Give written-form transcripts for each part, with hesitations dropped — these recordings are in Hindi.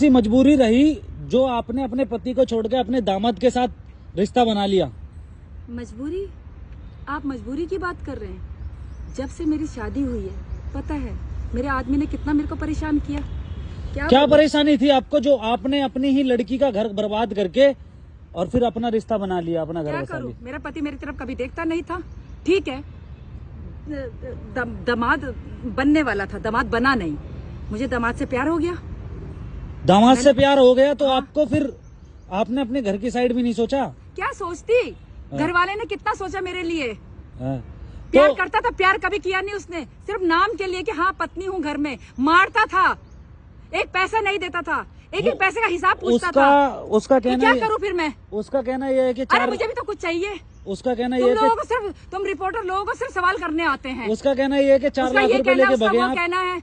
ऐसी मजबूरी रही जो आपने अपने पति को छोड़ के अपने दामाद के साथ रिश्ता बना लिया? मजबूरी? आप मजबूरी की बात कर रहे हैं? जब से मेरी शादी हुई है, पता है मेरे आदमी ने कितना मेरे को परेशान किया। क्या परेशानी थी आपको जो आपने अपनी ही लड़की का घर बर्बाद करके और फिर अपना रिश्ता बना लिया, अपना घर बसा लिया? मेरा पति मेरी तरफ कभी देखता नहीं था। ठीक है, दामाद बनने वाला था, दामाद बना नहीं। मुझे दामाद से प्यार हो गया। दामाद से प्यार हो गया तो आपको फिर आपने अपने घर की साइड भी नहीं सोचा? क्या सोचती, घर वाले ने कितना सोचा मेरे लिए। तो प्यार करता था, प्यार कभी किया नहीं उसने। सिर्फ नाम के लिए कि हाँ पत्नी हूँ घर में। मारता था, एक पैसा नहीं देता था, एक एक पैसे का हिसाब पूछता था। उसका कहना क्या करूँ फिर मैं? उसका कहना ये है कि अरे मुझे भी तो कुछ चाहिए। उसका कहना ये है कि तुम रिपोर्टर लोगों को सिर्फ सवाल करने आते हैं। उसका कहना ये है कि 4 लाख रुपए लेके भगे आप। कहना है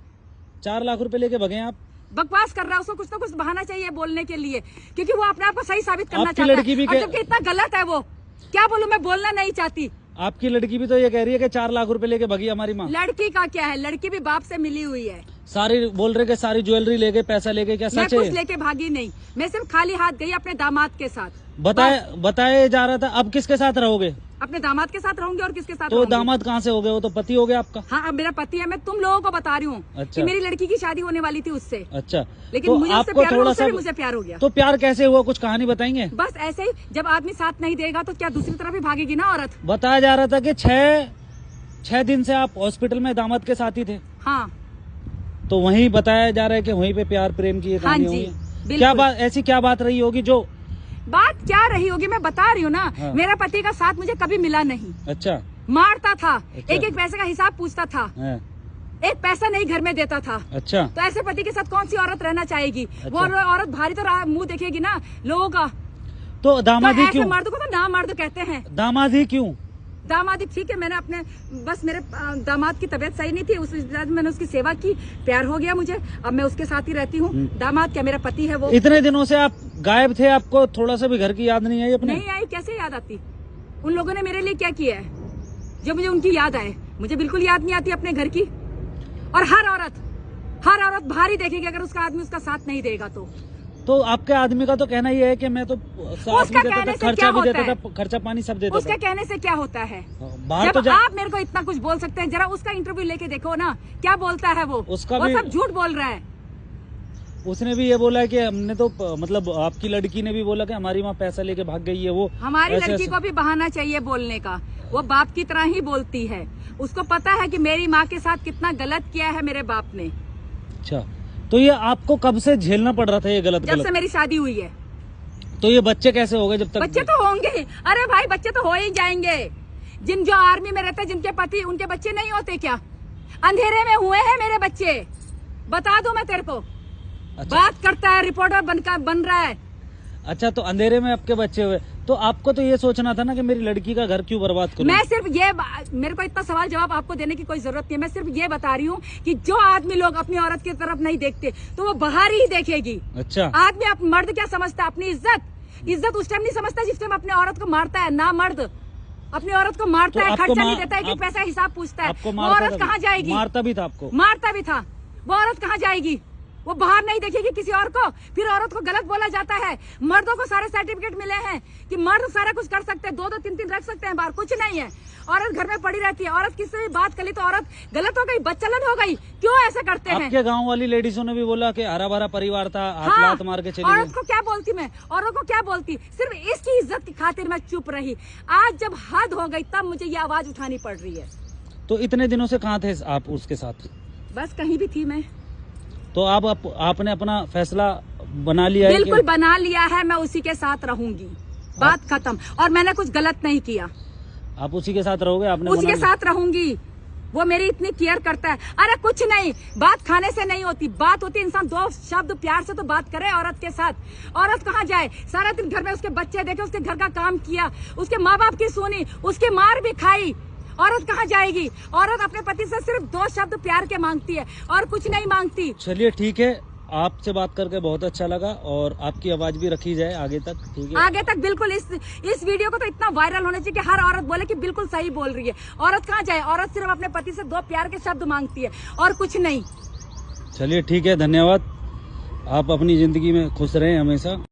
4 लाख रुपए लेके भगे आप। बकवास कर रहा है, उसको कुछ ना कुछ बहाना चाहिए बोलने के लिए, क्योंकि वो अपने आप को सही साबित करना चाहता है। लड़की भी जबकि इतना गलत है वो। क्या बोलूं, मैं बोलना नहीं चाहती। आपकी लड़की भी तो ये कह रही है कि 4 लाख रुपए लेके भगी हमारी माँ। लड़की का क्या है, लड़की भी बाप से मिली हुई है। सारी बोल रहे कि सारी ज्वेलरी लेके, पैसा लेके, क्या सच है? मैं कुछ लेके भागी नहीं, मैं सिर्फ खाली हाथ गई अपने दामाद के साथ। बताया जा रहा था। अब किसके साथ रहोगे? अपने दामाद के साथ रहूंगी। और किसके साथ? तो दामाद कहाँ से हो गए? वो तो पति हो गया आपका। हाँ, मेरा पति है। मैं तुम लोगों को बता रही हूँ कि मेरी लड़की की शादी होने वाली थी उससे। अच्छा, लेकिन तो मुझे आपको थोड़ा सा मुझे प्यार हो गया। तो प्यार कैसे हुआ, कुछ कहानी बताएंगे? बस ऐसे ही, जब आदमी साथ नहीं देगा तो क्या दूसरी तरफ भी भागेगी ना औरत। बताया जा रहा था कि 6 दिन से आप हॉस्पिटल में दामाद के साथ ही थे। हाँ, तो वहीं बताया जा रहा है कि वहीं पे प्यार प्रेम की कहानी हुई। क्या बात, ऐसी क्या बात रही होगी जो? बात क्या रही होगी मैं बता रही हूँ ना। हाँ। मेरा पति का साथ मुझे कभी मिला नहीं। अच्छा। मारता था। अच्छा। एक एक पैसे का हिसाब पूछता था। हाँ। एक पैसा नहीं घर में देता था। अच्छा। तो ऐसे पति के साथ कौन सी औरत रहना चाहेगी? अच्छा। वो औरत भारी तो मुंह देखेगी ना लोगों का। तो दामाद ही क्यों? मर्द को तो ना मर्द कहते हैं। दामाद ही क्यों? दामाद ठीक है, मैंने अपने बस मेरे दामाद की तबीयत सही नहीं थी, उस मैंने उसकी सेवा की, प्यार हो गया मुझे। अब मैं उसके साथ ही रहती हूँ। दामाद क्या, मेरा पति है वो। इतने दिनों से आप गायब थे, आपको थोड़ा सा भी घर की याद नहीं आई अपने? नहीं आई, कैसे याद आती? उन लोगों ने मेरे लिए क्या किया है जो मुझे उनकी याद आए? मुझे बिल्कुल याद नहीं आती अपने घर की। और हर औरत भारी देखेगी अगर उसका आदमी उसका साथ नहीं देगा तो आपके आदमी का तो कहना ये है कि मैं तो साथ भी देता था, खर्चा भी देता था, खर्चा पानी सब देता था। उसका कहने से क्या होता है? बाहर जब आप मेरे को इतना कुछ बोल सकते हैं, जरा उसका इंटरव्यू लेके देखो ना, क्या बोलता है वो। उसका वो सब झूठ बोल रहा है। उसने भी ये बोला है कि हमने तो मतलब आपकी लड़की ने भी बोला कि हमारी माँ पैसा लेके भाग गई है। वो हमारी लड़की को भी बहाना चाहिए बोलने का। वो बाप की तरह ही बोलती है। उसको पता है कि मेरी माँ के साथ कितना गलत किया है मेरे बाप ने। अच्छा, तो ये आपको कब से झेलना पड़ रहा था ये गलत? जब से मेरी शादी हुई है। तो ये बच्चे कैसे हो गए जब तक? बच्चे तो होंगे। अरे भाई, बच्चे तो हो ही जाएंगे। जो आर्मी में रहते हैं, जिनके पति, उनके बच्चे नहीं होते क्या? अंधेरे में हुए हैं मेरे बच्चे, बता दूं मैं तेरे को। अच्छा। बात करता है, रिपोर्टर बन रहा है। अच्छा, तो अंधेरे में आपके बच्चे हुए, तो आपको तो ये सोचना था ना कि मेरी लड़की का घर क्यों बर्बाद करूं? मैं सिर्फ ये, मेरे को इतना सवाल जवाब आपको देने की कोई जरूरत नहीं है। मैं सिर्फ ये बता रही हूँ कि जो आदमी लोग अपनी औरत की तरफ नहीं देखते तो वो बाहर ही देखेगी। अच्छा। आदमी मर्द क्या समझता है? अपनी इज्जत उस टाइम नहीं समझता जिस टाइम अपने औरत को मारता है। ना मर्द अपनी औरत को मारता है, खर्चा नहीं देता है, एक पैसा हिसाब पूछता है। वो औरत कहाँ जाएगी? मारता भी था आपको? मारता भी था। वो औरत कहाँ जाएगी? वो बाहर नहीं देखेगी किसी और को। फिर औरत को गलत बोला जाता है। मर्दों को सारे सर्टिफिकेट मिले हैं कि मर्द सारा कुछ कर सकते हैं, 2-2 3-3 रख सकते हैं बाहर, कुछ नहीं है। औरत घर में पड़ी रहती है। औरत किससे भी बात कर ली तो औरत गलत हो गई, बच्चलन हो गई। क्यों ऐसा करते हैं? आपके गांव वाली लेडीजों ने भी बोला कि हरा भरा परिवार था, हाथ लात मार के चली गई। औरत को क्या बोलती मैं? औरत को क्या बोलती? सिर्फ इसकी इज्जत की खातिर मैं चुप रही। आज जब हद हो गई तब मुझे ये आवाज उठानी पड़ रही है। तो इतने दिनों से कहाँ थे आप उसके साथ? बस कहीं भी थी मैं। तो आपने अपना फैसला बना लिया है? बिल्कुल बना लिया है, मैं उसी के साथ रहूंगी। बात खत्म। और मैंने कुछ गलत नहीं किया। आप उसी के साथ रहोगे? आपने उसी के साथ रहूंगी। वो मेरी इतनी केयर करता है। अरे कुछ नहीं, बात खाने से नहीं होती, बात होती इंसान 2 शब्द प्यार से तो बात करे औरत के साथ। औरत कहाँ जाए? सारा दिन घर में उसके बच्चे देखे, उसके घर का काम किया, उसके माँ बाप की सुनी, उसकी मार भी खाई। औरत कहाँ जाएगी? औरत अपने पति से सिर्फ 2 शब्द प्यार के मांगती है और कुछ नहीं मांगती। चलिए ठीक है, आपसे बात करके बहुत अच्छा लगा और आपकी आवाज भी रखी जाए आगे तक। ठीक है, आगे तक बिल्कुल। इस वीडियो को तो इतना वायरल होना चाहिए कि हर औरत बोले कि बिल्कुल सही बोल रही है। औरत कहाँ जाए? औरत सिर्फ अपने पति से 2 प्यार के शब्द मांगती है और कुछ नहीं। चलिए ठीक है, धन्यवाद। आप अपनी जिंदगी में खुश रहें हमेशा।